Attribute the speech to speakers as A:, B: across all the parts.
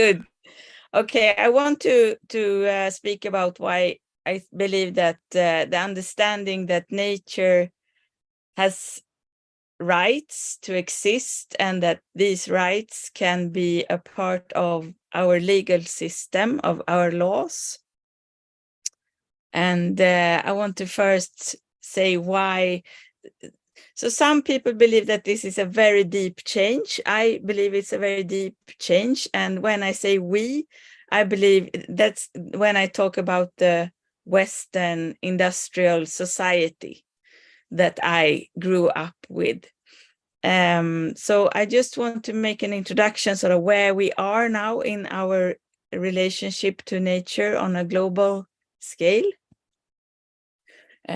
A: Good. Okay, I want to speak about why I believe that the understanding that nature has rights to exist and that these rights can be a part of our legal system, of our laws. And I want to first say why. So some people believe that this is a very deep change. I believe it's a very deep change. And when I say we, I believe that's when I talk about the Western industrial society that I grew up with. So I just want to make an introduction sort of where we are now in our relationship to nature on a global scale.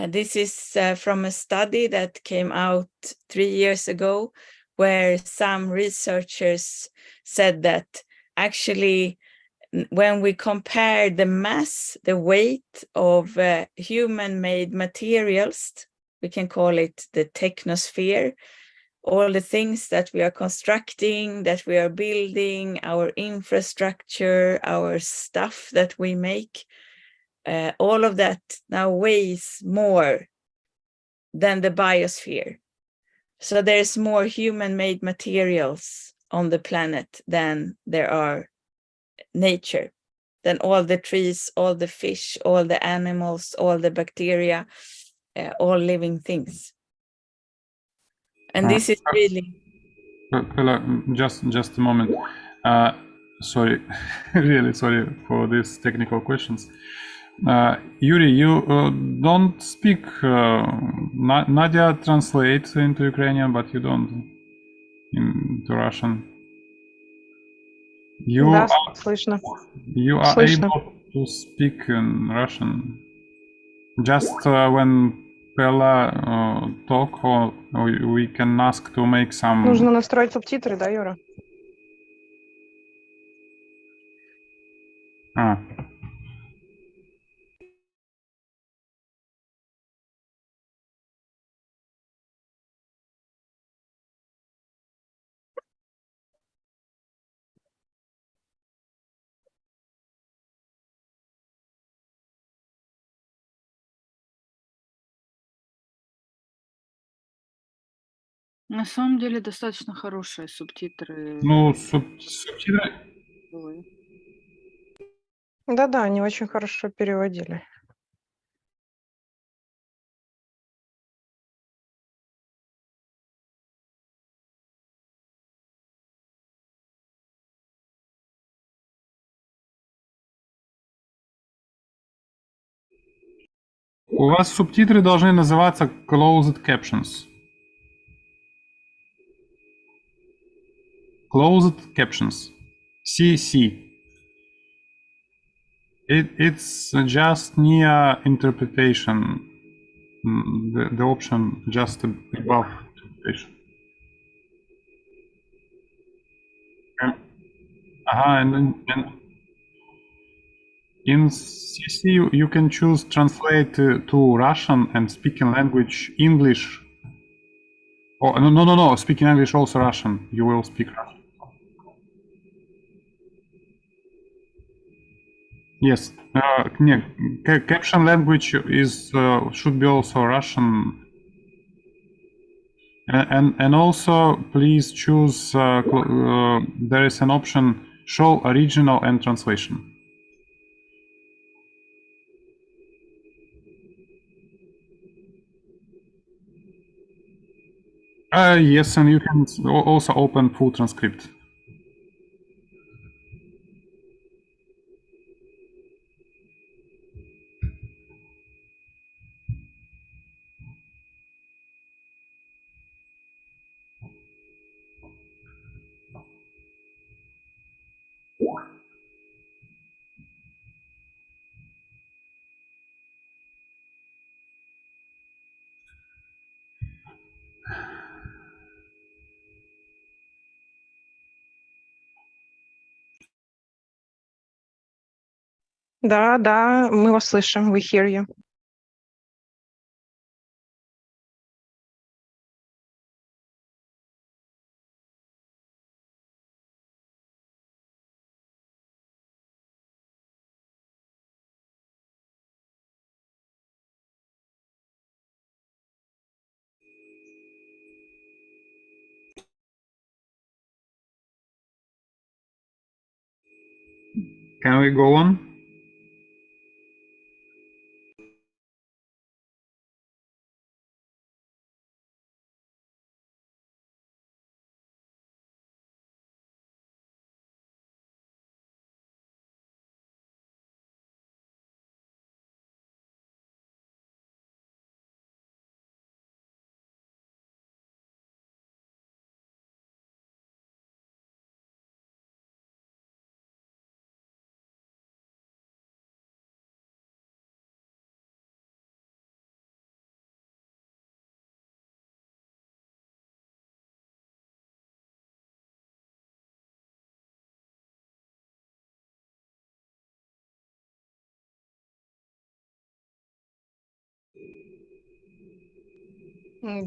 A: This is from a study that came out 3 years ago, where some researchers said that actually, when we compare the mass, the weight of human-made materials, we can call it the technosphere, all the things that we are constructing, that we are building, our infrastructure, our stuff that we make, all of that now weighs more than the biosphere. So there's more human-made materials on the planet than there are nature, than all the trees, all the fish, all the animals, all the bacteria, all living things. And this is really...
B: Pella, just a moment. Sorry, really sorry for these technical questions. Yuri, you don't speak. Nadia translates into Ukrainian, but you don't into Russian. You
C: Да,
B: are,
C: слышно.
B: you are
C: Слышно.
B: able to speak in Russian. Just when Pella talk, or we can ask to make some.
C: Нужно настроить субтитры, да, Юра?
D: На самом деле достаточно хорошие субтитры.
B: Ну, субтитры.
C: Да-да, они очень хорошо переводили.
B: У вас субтитры должны называться closed captions. Closed captions. CC. It's just near interpretation. The option just above interpretation. And in CC you can choose translate to Russian and speaking language English. Oh, no. Speaking English also Russian. You will speak Russian. Yes. Caption language is should be also Russian. And also please choose. There is an option show original and translation. Yes, and you can also open full transcript.
C: Да, мы вас слышим. We hear you.
B: Can we go on?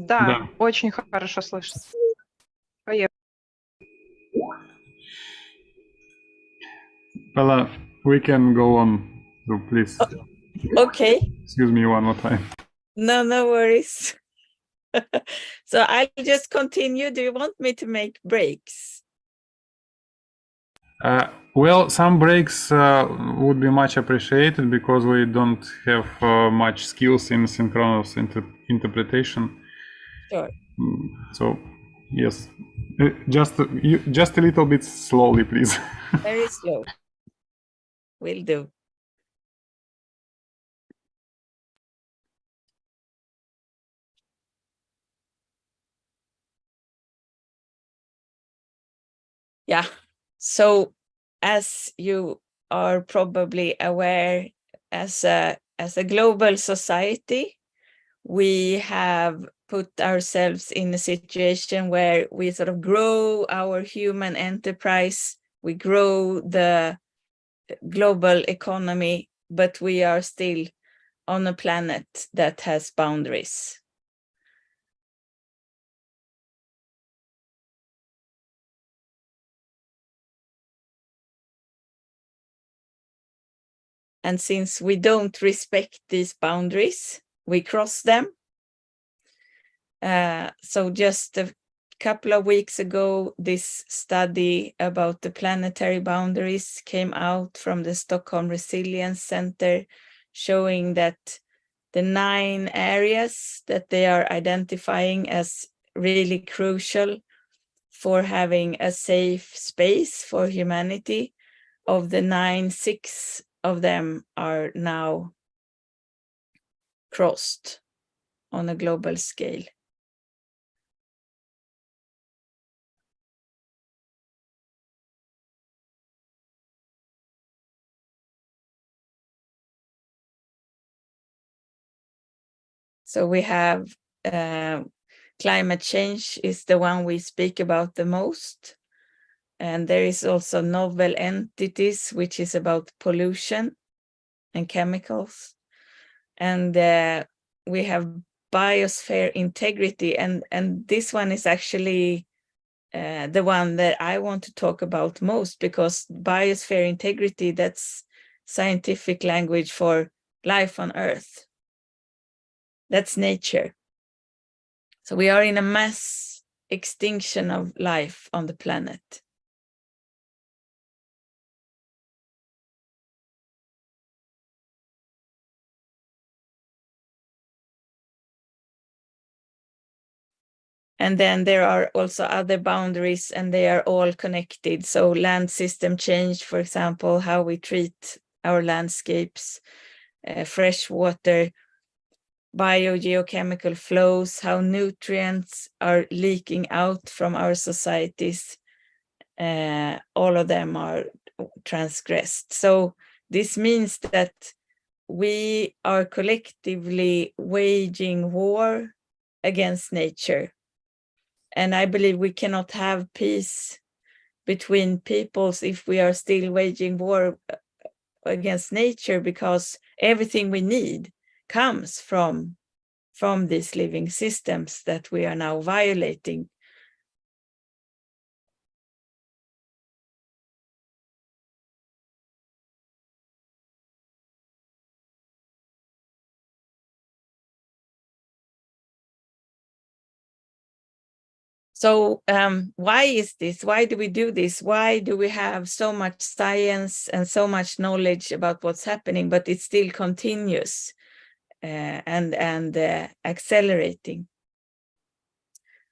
C: Да,
B: Да.
C: очень хорошо слышно. Поехали.
B: Pella, we can go on. So please,
A: Okay,
B: excuse me one more time.
A: no worries. So I'll just continue. Do you want me to make breaks?
B: Well, some breaks would be much appreciated because we don't have much skills in synchronous interpretation.
A: Sure.
B: So, yes, just a little bit slowly, please.
A: Very slow. Will do. Yeah. So as you are probably aware, as a global society, we have put ourselves in a situation where we sort of grow our human enterprise, we grow the global economy, but we are still on a planet that has boundaries. And since we don't respect these boundaries, we cross them. So just a couple of weeks ago, this study about the planetary boundaries came out from the Stockholm Resilience Center, showing that the 9 areas that they are identifying as really crucial for having a safe space for humanity, of the 9, 6 of them are now crossed on a global scale. So we have climate change is the one we speak about the most. And there is also novel entities, which is about pollution and chemicals. And we have biosphere integrity. And this one is actually the one that I want to talk about most, because biosphere integrity, that's scientific language for life on Earth. That's nature. So we are in a mass extinction of life on the planet. And then there are also other boundaries, and they are all connected. So land system change, for example, how we treat our landscapes, fresh water, biogeochemical flows, how nutrients are leaking out from our societies. All of them are transgressed. So this means that we are collectively waging war against nature. And I believe we cannot have peace between peoples if we are still waging war against nature, because everything we need comes from these living systems that we are now violating. So why is this? Why do we do this? Why do we have so much science and so much knowledge about what's happening, but it still continues and accelerating?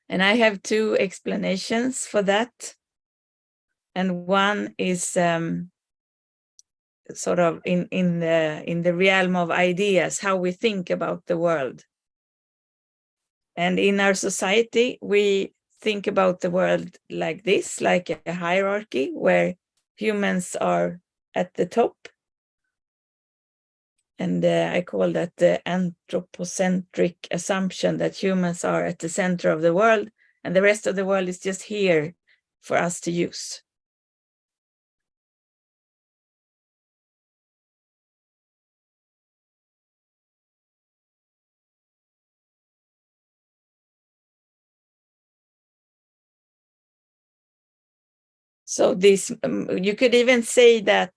A: And I have two explanations for that. And one is sort of in the realm of ideas, how we think about the world. And in our society, we think about the world like this, like a hierarchy where humans are at the top. And I call that the anthropocentric assumption that humans are at the center of the world and the rest of the world is just here for us to use. So this, you could even say that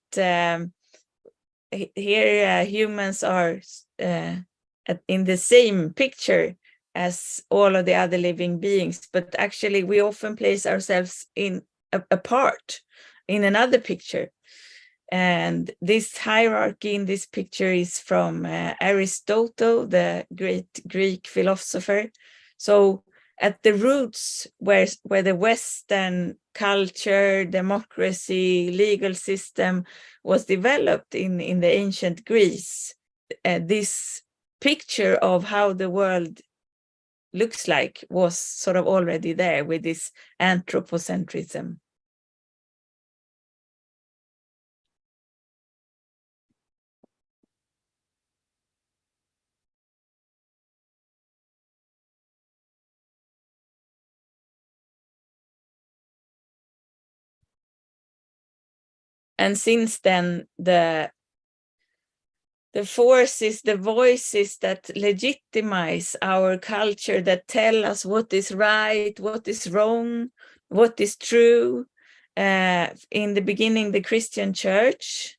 A: here humans are in the same picture as all of the other living beings, but actually we often place ourselves in apart in another picture. And this hierarchy in this picture is from Aristotle, the great Greek philosopher. So at the roots where the Western culture, democracy, legal system was developed in the ancient Greece, this picture of how the world looks like was sort of already there with this anthropocentrism. And since then, the forces, the voices that legitimize our culture, that tell us what is right, what is wrong, what is true. In the beginning, the Christian church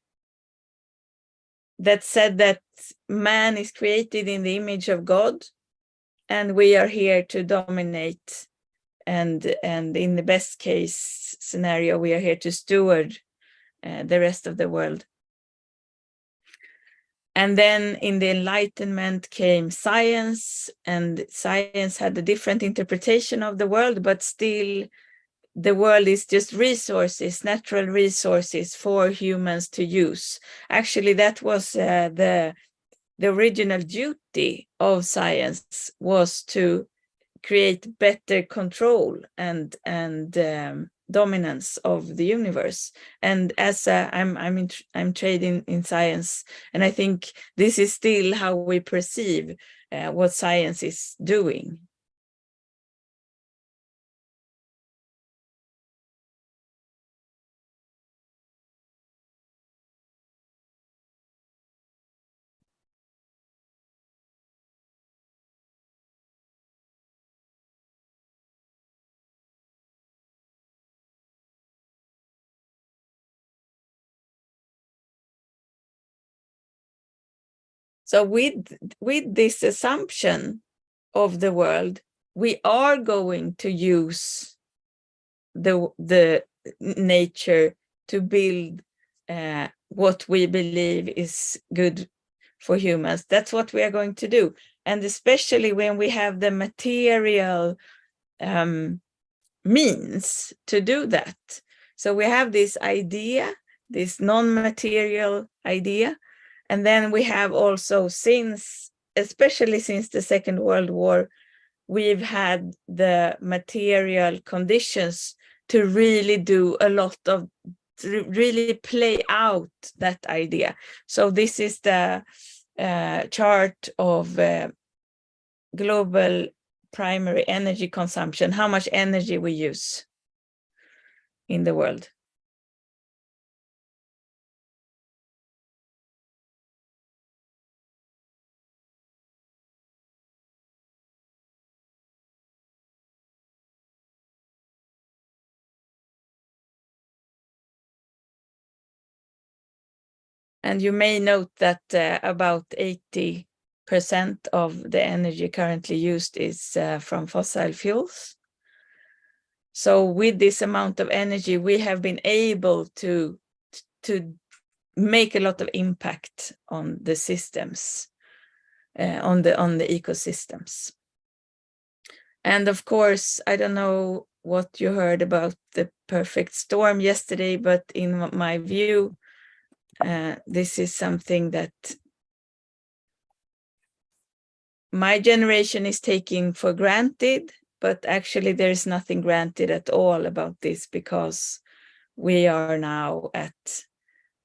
A: that said that man is created in the image of God, and we are here to dominate. And in the best case scenario, we are here to steward the rest of the world. And then in the Enlightenment came science, and science had a different interpretation of the world, but still the world is just resources, natural resources for humans to use. Actually, that was the original duty of science, was to create better control and dominance of the universe. And as I'm trained in science, and I think this is still how we perceive what science is doing. So with this assumption of the world, we are going to use the nature to build what we believe is good for humans. That's what we are going to do. And especially when we have the material means to do that. So we have this idea, this non-material idea. And then we have also, especially since the Second World War, we've had the material conditions to really do a lot of, to really play out that idea. So this is the chart of global primary energy consumption, how much energy we use in the world. And you may note that about 80% of the energy currently used is from fossil fuels. So with this amount of energy, we have been able to make a lot of impact on the systems, on the ecosystems. And of course, I don't know what you heard about the perfect storm yesterday, but in my view, this is something that my generation is taking for granted, but actually there is nothing granted at all about this, because we are now at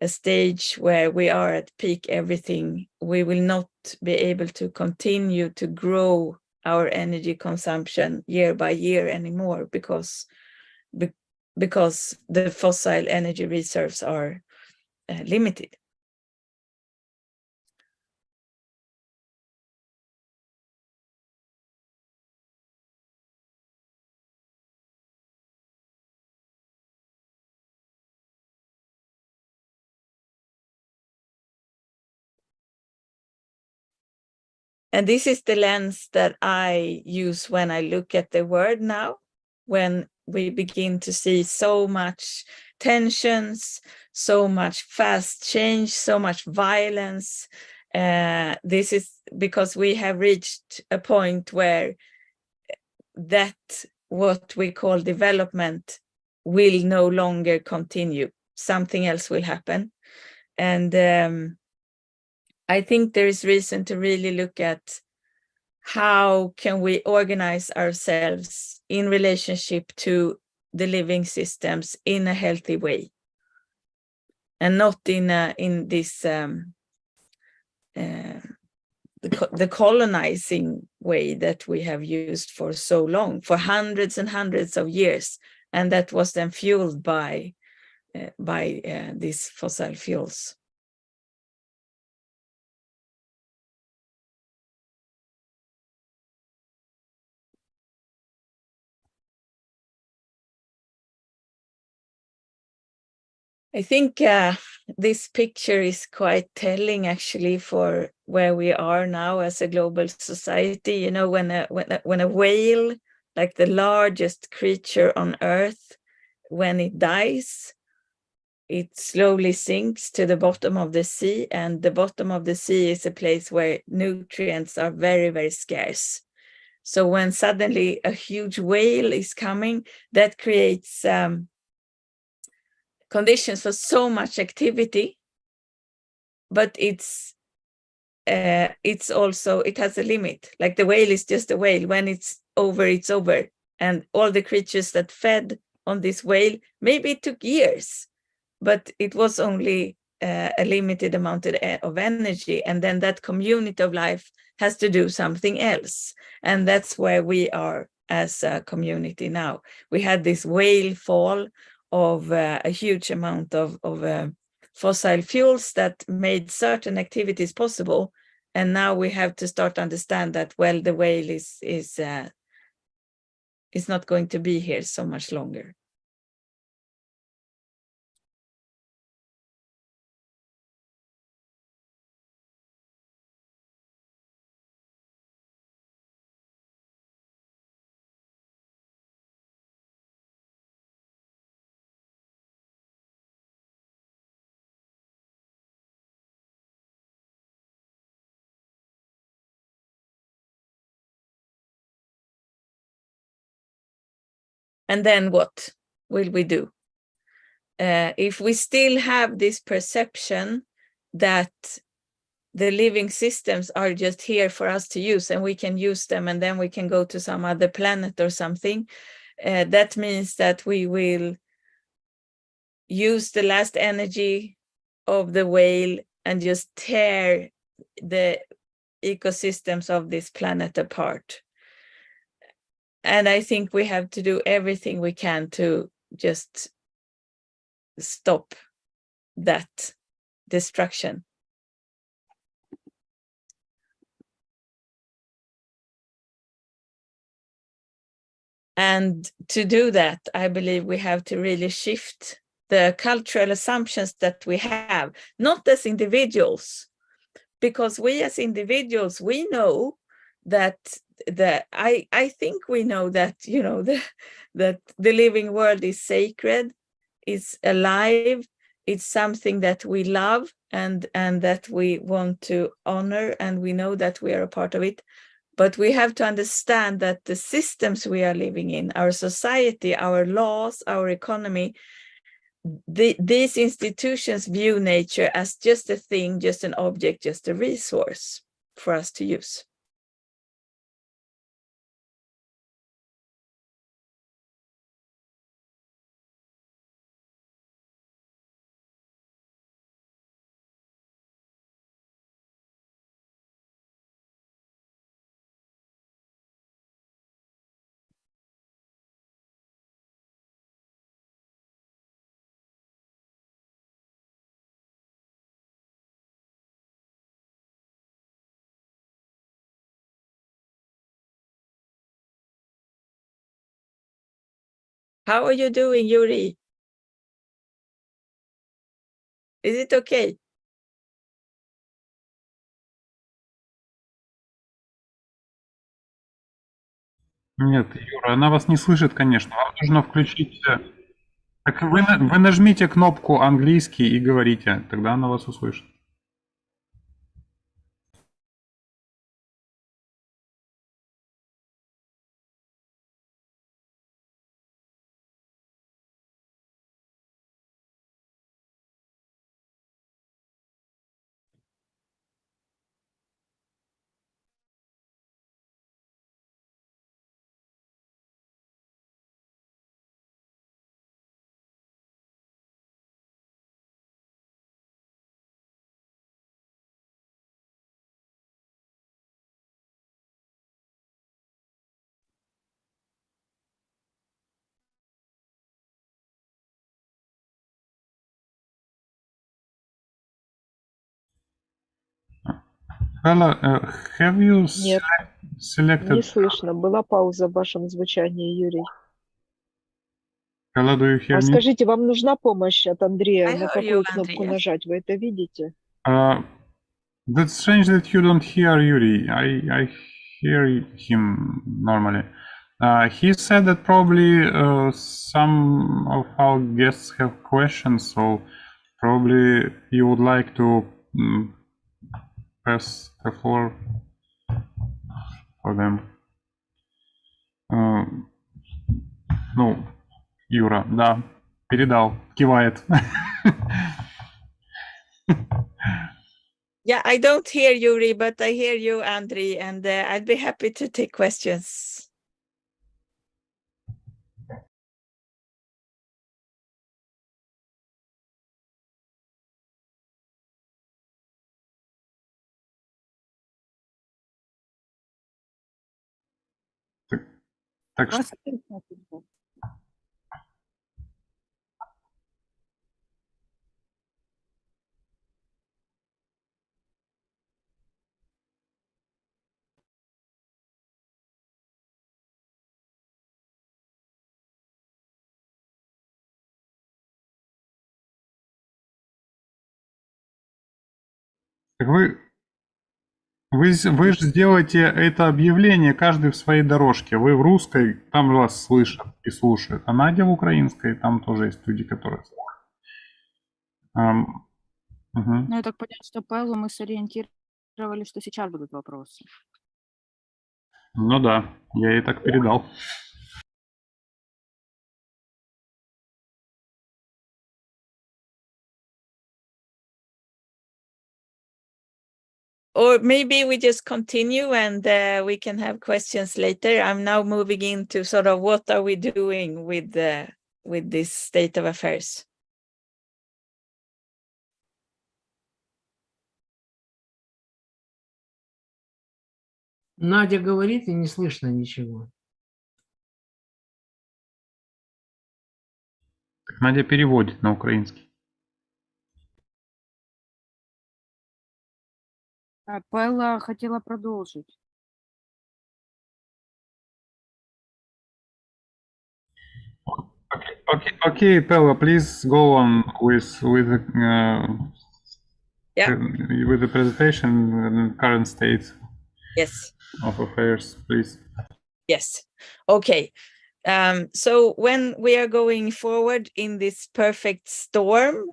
A: a stage where we are at peak everything. We will not be able to continue to grow our energy consumption year by year anymore, because the fossil energy reserves are limited. And this is the lens that I use when I look at the world now, when we begin to see so much tensions, so much fast change, so much violence. This is because we have reached a point where that what we call development will no longer continue. Something else will happen. And I think there is reason to really look at how can we organize ourselves in relationship to the living systems in a healthy way, and not in this the colonizing way that we have used for so long, for hundreds and hundreds of years, and that was then fueled by these fossil fuels. I think this picture is quite telling, actually, for where we are now as a global society. You know, when a whale, like the largest creature on Earth, when it dies, it slowly sinks to the bottom of the sea, and the bottom of the sea is a place where nutrients are very, very scarce. So when suddenly a huge whale is coming, that creates conditions for so much activity, but it's also, it has a limit. Like the whale is just a whale. When it's over. And all the creatures that fed on this whale, maybe it took years, but it was only a limited amount of energy. And then that community of life has to do something else. And that's where we are as a community now. We had this whale fall of a huge amount of fossil fuels that made certain activities possible. And now we have to start to understand that, well, the whale is not going to be here so much longer. And then what will we do? If we still have this perception that the living systems are just here for us to use, and we can use them and then we can go to some other planet or something, that means that we will use the last energy of the whale and just tear the ecosystems of this planet apart. And I think we have to do everything we can to just stop that destruction. And to do that, I believe we have to really shift the cultural assumptions that we have, not as individuals, because we as individuals, we know that I think we know that, you know, that the living world is sacred, it's alive, it's something that we love and that we want to honor, and we know that we are a part of it. But we have to understand that the systems we are living in, our society, our laws, our economy, these institutions view nature as just a thing, just an object, just a resource for us to use. How are you doing, Yuri? Is it okay?
B: Нет, Юра, она вас не слышит, конечно. Вам нужно включить... Так вы нажмите кнопку английский и говорите, тогда она вас услышит. Pella, have you
C: Нет,
B: selected...
C: не слышно. Была пауза в вашем звучании, Юрий.
B: Pella, do you hear
C: А
B: me?
C: скажите, вам нужна помощь от Андрея?
A: I
C: На
A: heard
C: какую
A: you,
C: кнопку
A: Andrea.
C: нажать? Вы это видите?
B: That's strange that you don't hear Yuri. I hear him normally. He said that probably some of our guests have questions, so probably you would like to pass the floor for them. Ну, Юра, да, передал, кивает.
A: Yeah, I don't hear Yuri, but I hear you, Andrei, and I'd be happy to take questions.
B: Так что... Так вы же сделаете это объявление каждый в своей дорожке. Вы в русской, там вас слышат и слушают. А Надя в украинской, там тоже есть люди, которые слушают.
D: Ну, я так поняла, что Пеллу мы сориентировали, что сейчас будут вопросы.
B: Ну да, я ей так передал.
A: Or maybe we just continue and we can have questions later. I'm now moving into sort of what are we doing with this state of affairs.
E: Надя говорит, и не слышно ничего.
B: Так Надя переводит на украинский.
D: А Пелла хотела продолжить.
B: Okay, Pella, please go on with
A: Yeah.
B: with the presentation and current state.
A: Yes.
B: of affairs, please.
A: Yes. Okay. So when we are going forward in this perfect storm,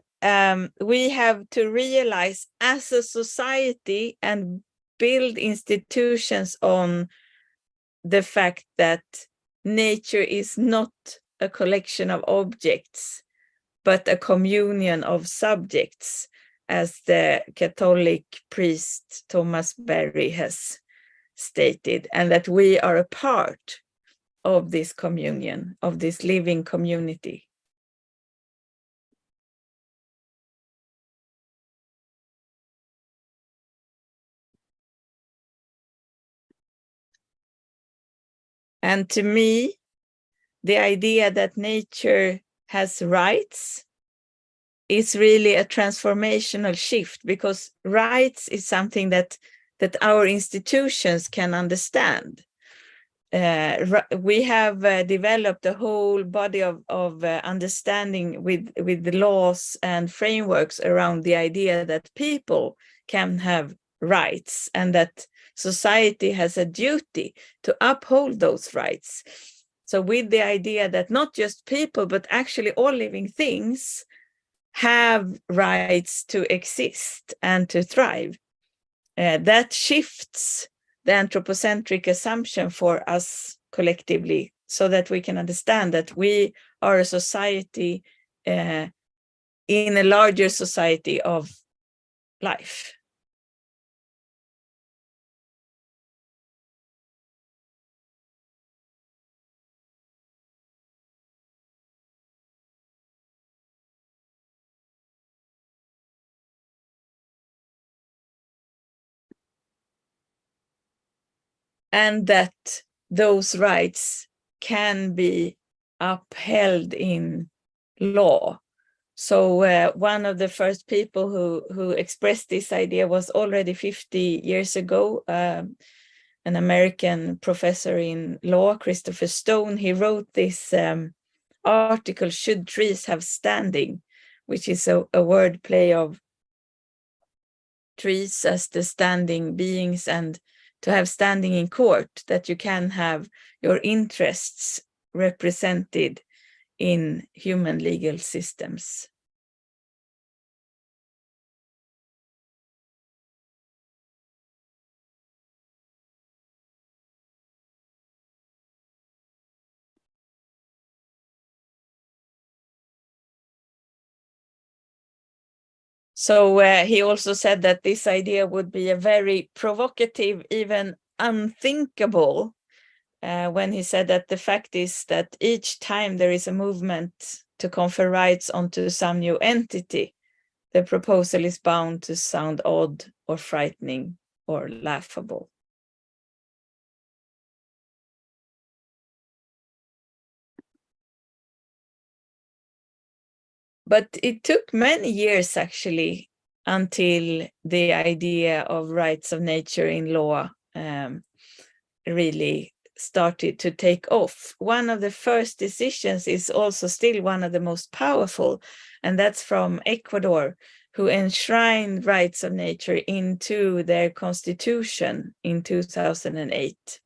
A: we have to realize as a society and build institutions on the fact that nature is not a collection of objects, but a communion of subjects, as the Catholic priest Thomas Berry has stated, and that we are a part of this communion, of this living community. And to me, the idea that nature has rights is really a transformational shift, because rights is something that our institutions can understand. We have developed a whole body of understanding with the laws and frameworks around the idea that people can have rights and that society has a duty to uphold those rights. So with the idea that not just people, but actually all living things have rights to exist and to thrive, that shifts the anthropocentric assumption for us collectively, so that we can understand that we are a society in a larger society of life. And that those rights can be upheld in law. So one of the first people who expressed this idea was already 50 years ago, an American professor in law, Christopher Stone. He wrote this article, "Should Trees Have Standing?" which is a wordplay of trees as the standing beings, and to have standing in court, that you can have your interests represented in human legal systems. So he also said that this idea would be a very provocative, even unthinkable, when he said that the fact is that each time there is a movement to confer rights onto some new entity, the proposal is bound to sound odd or frightening or laughable. But it took many years, actually, until the idea of rights of nature in law really started to take off. One of the first decisions is also still one of the most powerful, and that's from Ecuador, who enshrined rights of nature into their constitution in 2008.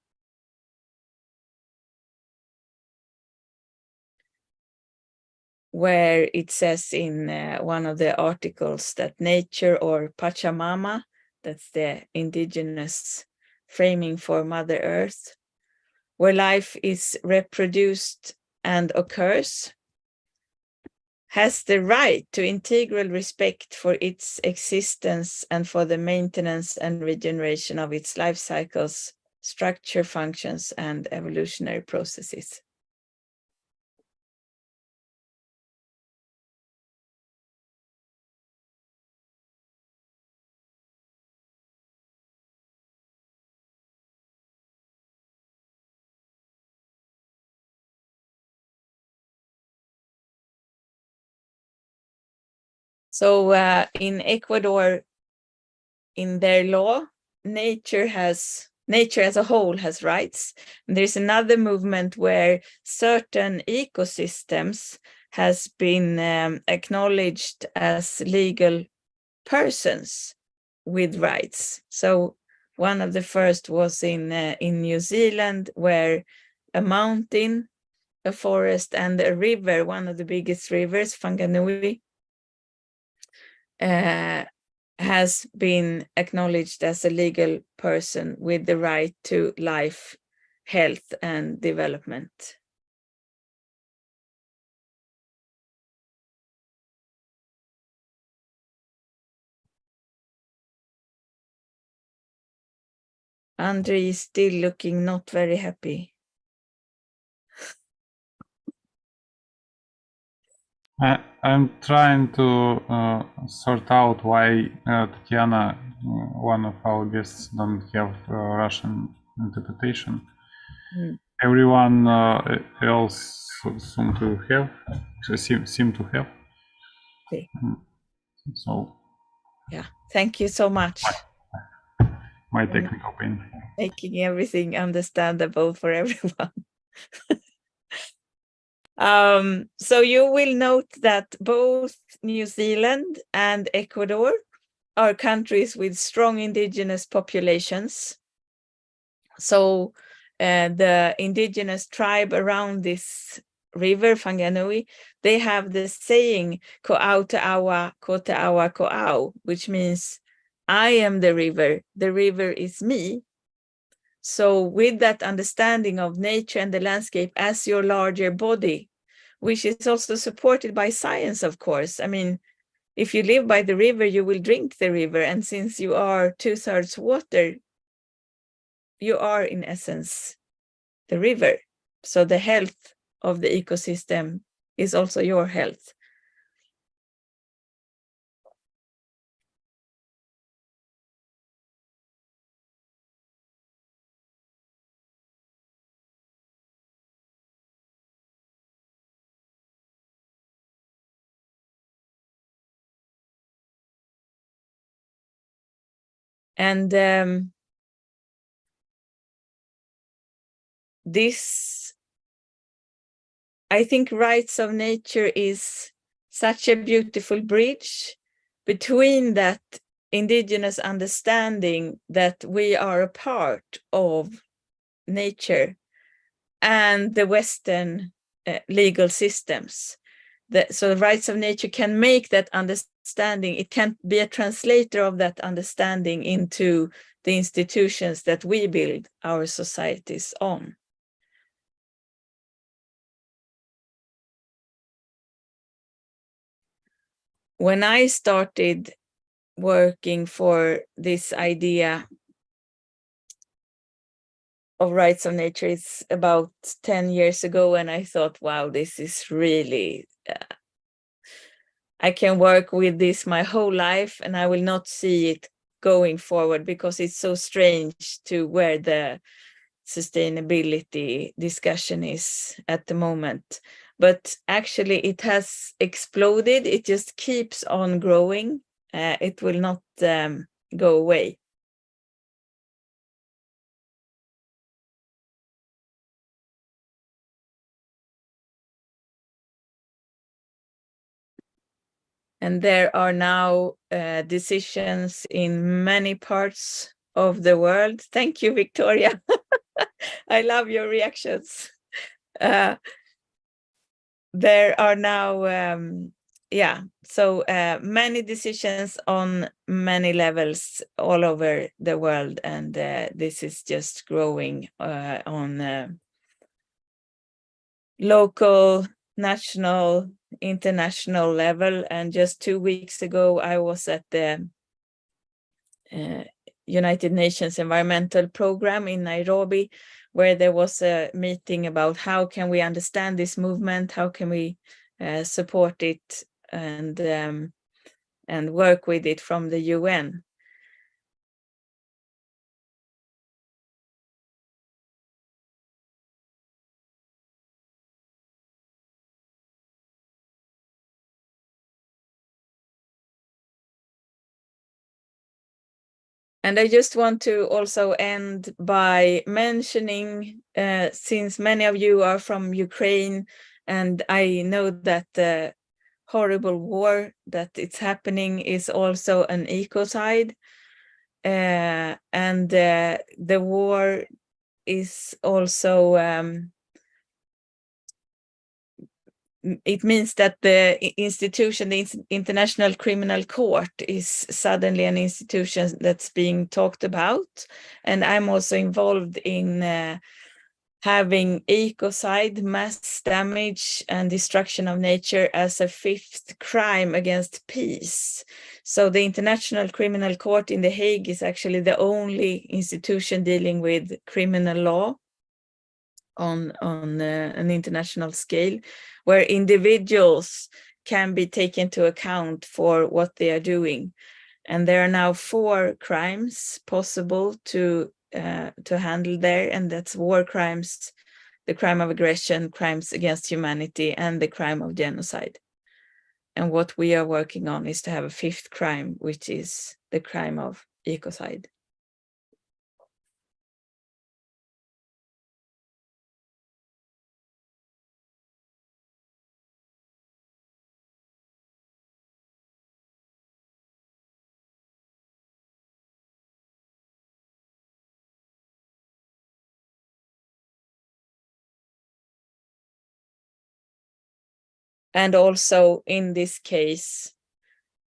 A: Where it says in one of the articles that nature, or Pachamama, that's the indigenous framing for Mother Earth, where life is reproduced and occurs, has the right to integral respect for its existence and for the maintenance and regeneration of its life cycles, structure, functions, and evolutionary processes. So in Ecuador, in their law, nature as a whole has rights. And there's another movement where certain ecosystems has been acknowledged as legal persons with rights. So One of the first was in New Zealand, where a mountain, a forest, and a river, one of the biggest rivers, Whanganui, has been acknowledged as a legal person with the right to life, health, and development. Andre is still looking not very happy.
B: I'm trying to sort out why Tatiana, one of our guests, don't have Russian interpretation. Everyone else seem to have.
A: Okay.
B: So.
A: Yeah, thank you so much.
B: My technical pain.
A: Making everything understandable for everyone. So you will note that both New Zealand and Ecuador are countries with strong indigenous populations. So the indigenous tribe around this river, Whanganui, they have the saying, Ko'au ta'awa, ko ta'awa ko'au, which means, I am the river is me. So with that understanding of nature and the landscape as your larger body, which is also supported by science, of course. I mean, if you live by the river, you will drink the river. And since you are 2/3 water, you are in essence the river. So the health of the ecosystem is also your health. And this, I think, rights of nature is such a beautiful bridge between that indigenous understanding that we are a part of nature and the Western legal systems. So the rights of nature can make that understanding, it can be a translator of that understanding into the institutions that we build our societies on. When I started working for this idea of rights of nature, it's about 10 years ago, and I thought, wow, this is really, I can work with this my whole life and I will not see it going forward because it's so strange to where the sustainability discussion is at the moment. But actually it has exploded. It just keeps on growing. It will not go away. And there are now decisions in many parts of the world. Thank you, Victoria. I love your reactions. There are now, so many decisions on many levels all over the world. And this is just growing on local, national, international level. And just 2 weeks ago, I was at the United Nations Environmental Program in Nairobi, where there was a meeting about how can we understand this movement, how can we support it and work with it from the UN. And I just want to also end by mentioning, since many of you are from Ukraine, and I know that the horrible war that it's happening is also an ecocide. and the war is also it means that the institution, the International Criminal Court, is suddenly an institution that's being talked about. And I'm also involved in having ecocide, mass damage and destruction of nature as a fifth crime against peace. So the International Criminal Court in The Hague is actually the only institution dealing with criminal law on an international scale, where individuals can be taken into account for what they are doing. And there are now 4 crimes possible to handle there, and that's war crimes, the crime of aggression, crimes against humanity, and the crime of genocide. And what we are working on is to have a 5th crime, which is the crime of ecocide. And also in this case,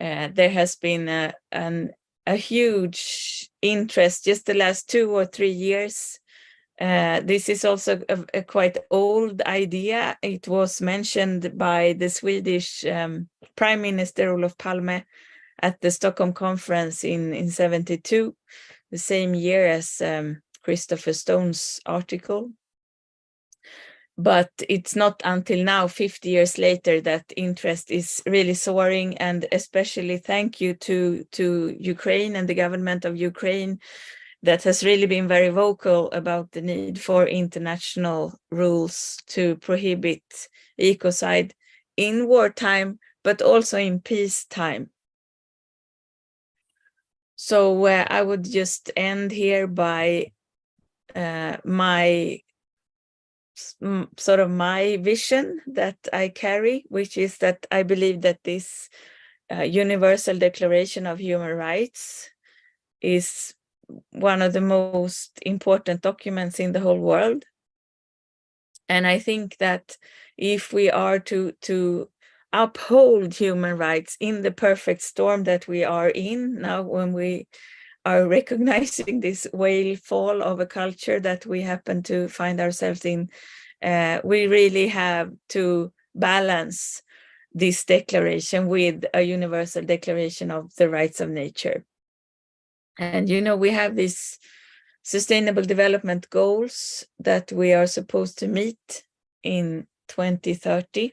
A: there has been a huge interest just the last 2 or 3 years. This is also a quite old idea. It was mentioned by the Swedish Prime Minister Olof Palme at the Stockholm conference in 72, the same year as Christopher Stone's article. But it's not until now, 50 years later, that interest is really soaring. And especially thank you to Ukraine and the government of Ukraine that has really been very vocal about the need for international rules to prohibit ecocide in wartime, but also in peacetime. So I would just end here by my vision that I carry, which is that I believe that this Universal Declaration of Human Rights is one of the most important documents in the whole world. And I think that if we are to uphold human rights in the perfect storm that we are in now, when we are recognizing this whale fall of a culture that we happen to find ourselves in, we really have to balance this declaration with a universal declaration of the rights of nature. And, you know, we have these sustainable development goals that we are supposed to meet in 2030.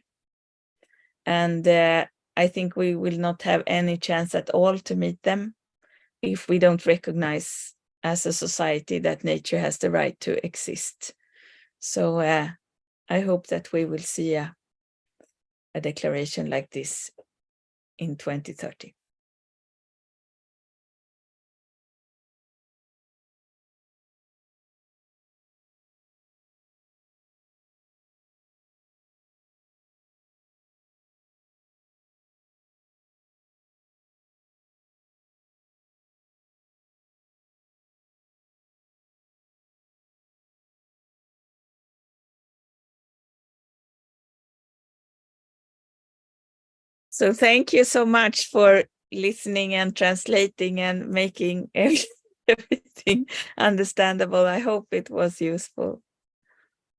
A: And I think we will not have any chance at all to meet them if we don't recognize as a society that nature has the right to exist. So I hope that we will see a declaration like this in 2030. So thank you so much for listening and translating and making everything understandable. I hope it was useful.